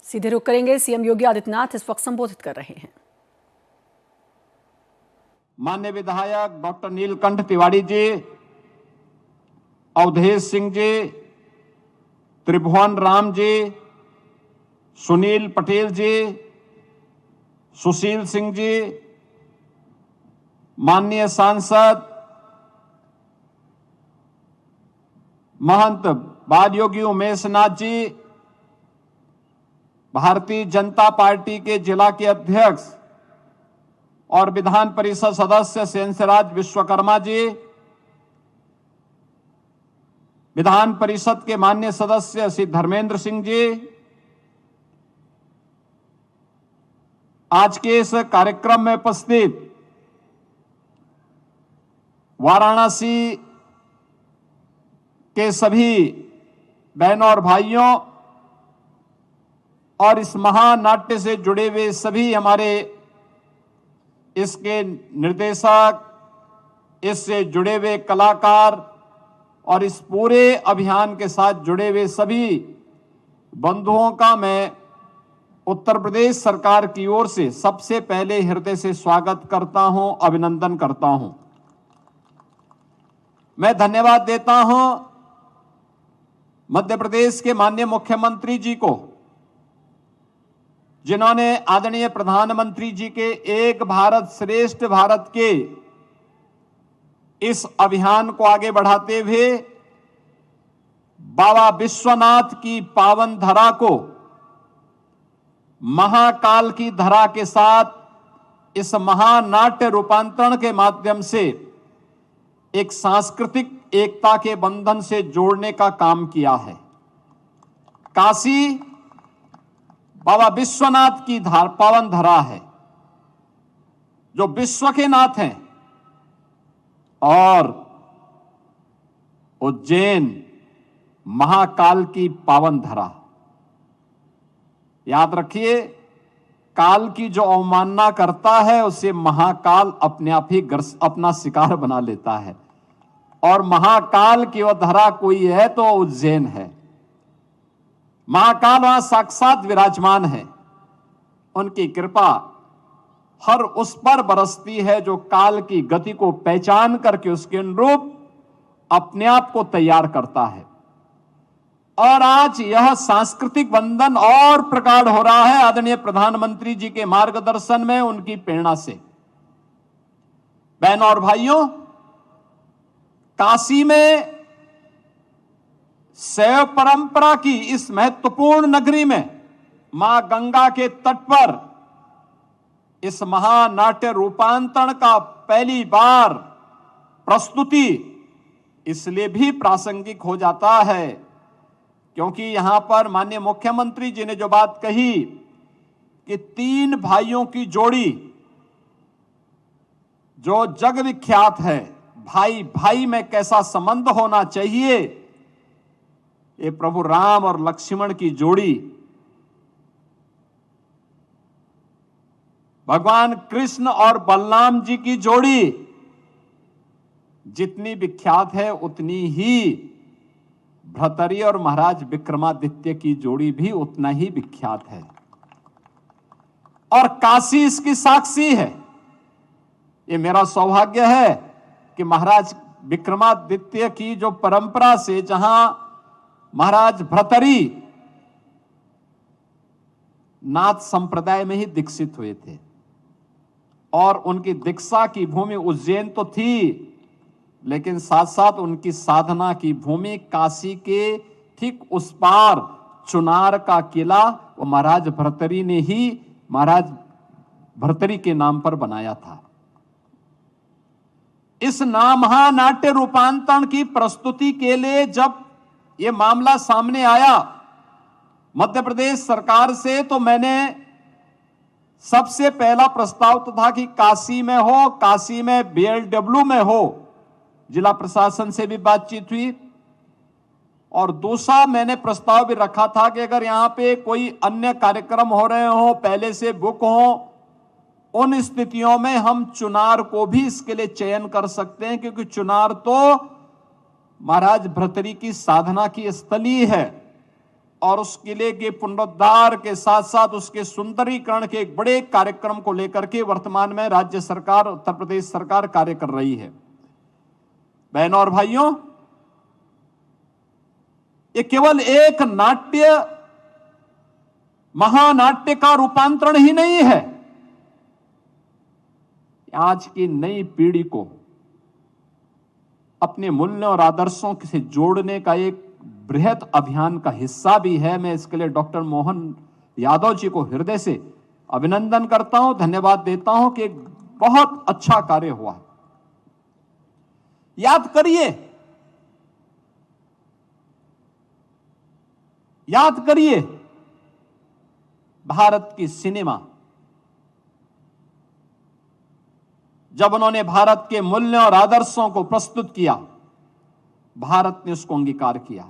सीधे रुख करेंगे, सीएम योगी आदित्यनाथ इस वक्त संबोधित कर रहे हैं। माननीय विधायक डॉक्टर नीलकंठ तिवारी जी, अवधेश सिंह जी, त्रिभुवन राम जी, सुनील पटेल जी, सुशील सिंह जी, माननीय सांसद महंत बाल योगी उमेश नाथ जी, भारतीय जनता पार्टी के जिला के अध्यक्ष और विधान परिषद सदस्य शेषराज विश्वकर्मा जी, विधान परिषद के माननीय सदस्य श्री धर्मेंद्र सिंह जी, आज के इस कार्यक्रम में उपस्थित वाराणसी के सभी बहनों और भाइयों और इस महानाट्य से जुड़े हुए सभी हमारे इसके निर्देशक, इससे जुड़े हुए कलाकार और इस पूरे अभियान के साथ जुड़े हुए सभी बंधुओं का मैं उत्तर प्रदेश सरकार की ओर से सबसे पहले हृदय से स्वागत करता हूं, अभिनंदन करता हूं। मैं धन्यवाद देता हूं मध्य प्रदेश के माननीय मुख्यमंत्री जी को, जिन्होंने आदरणीय प्रधानमंत्री जी के एक भारत श्रेष्ठ भारत के इस अभियान को आगे बढ़ाते हुए बाबा विश्वनाथ की पावन धरा को महाकाल की धरा के साथ इस महानाट्य रूपांतरण के माध्यम से एक सांस्कृतिक एकता के बंधन से जोड़ने का काम किया है। काशी बाबा विश्वनाथ की पावन धरा है, जो विश्व के नाथ हैं, और उज्जैन महाकाल की पावन धरा। याद रखिए, काल की जो अवमानना करता है उसे महाकाल अपने आप ही अपना शिकार बना लेता है, और महाकाल की वह धरा कोई है तो उज्जैन है। महाकाल वहां साक्षात विराजमान है। उनकी कृपा हर उस पर बरसती है जो काल की गति को पहचान करके उसके अनुरूप अपने आप को तैयार करता है। और आज यह सांस्कृतिक बंधन और प्रगाढ़ हो रहा है आदरणीय प्रधानमंत्री जी के मार्गदर्शन में, उनकी प्रेरणा से। बहनों और भाइयों, काशी में शैव परंपरा की इस महत्वपूर्ण नगरी में मां गंगा के तट पर इस महानाट्य रूपांतरण का पहली बार प्रस्तुति इसलिए भी प्रासंगिक हो जाता है क्योंकि यहां पर माननीय मुख्यमंत्री जी ने जो बात कही कि तीन भाइयों की जोड़ी जो जग विख्यात है, भाई भाई में कैसा संबंध होना चाहिए, ये प्रभु राम और लक्ष्मण की जोड़ी, भगवान कृष्ण और बलराम जी की जोड़ी जितनी विख्यात है उतनी ही भ्रतरी और महाराज विक्रमादित्य की जोड़ी भी उतना ही विख्यात है। और काशी इसकी साक्षी है। ये मेरा सौभाग्य है कि महाराज विक्रमादित्य की जो परंपरा से, जहां महाराज भ्रतरी नाथ संप्रदाय में ही दीक्षित हुए थे और उनकी दीक्षा की भूमि उज्जैन तो थी, लेकिन साथ साथ उनकी साधना की भूमि काशी के ठीक उस पार चुनार का किला वो महाराज भर्तरी ने ही महाराज भर्तरी के नाम पर बनाया था। इस महानाट्य रूपांतरण की प्रस्तुति के लिए जब ये मामला सामने आया मध्य प्रदेश सरकार से, तो मैंने सबसे पहला प्रस्ताव तो था कि काशी में हो, काशी में BLW में हो। जिला प्रशासन से भी बातचीत हुई और दूसरा मैंने प्रस्ताव भी रखा था कि अगर यहां पे कोई अन्य कार्यक्रम हो रहे हो, पहले से बुक हो, उन स्थितियों में हम चुनार को भी इसके लिए चयन कर सकते हैं, क्योंकि चुनार तो महाराज भर्तरी की साधना की स्थली है और उस किले के पुनरुद्धार के साथ साथ उसके सुंदरीकरण के एक बड़े कार्यक्रम को लेकर के वर्तमान में राज्य सरकार, उत्तर प्रदेश सरकार कार्य कर रही है। बहनों और भाइयों, ये केवल एक नाट्य, महानाट्य का रूपांतरण ही नहीं है। आज की नई पीढ़ी को अपने मूल्यों और आदर्शों से जोड़ने का एक बृहद अभियान का हिस्सा भी है। मैं इसके लिए डॉक्टर मोहन यादव जी को हृदय से अभिनंदन करता हूं, धन्यवाद देता हूं कि एक बहुत अच्छा कार्य हुआ है। याद करिए भारत की सिनेमा, जब उन्होंने भारत के मूल्यों और आदर्शों को प्रस्तुत किया, भारत ने उसको अंगीकार किया।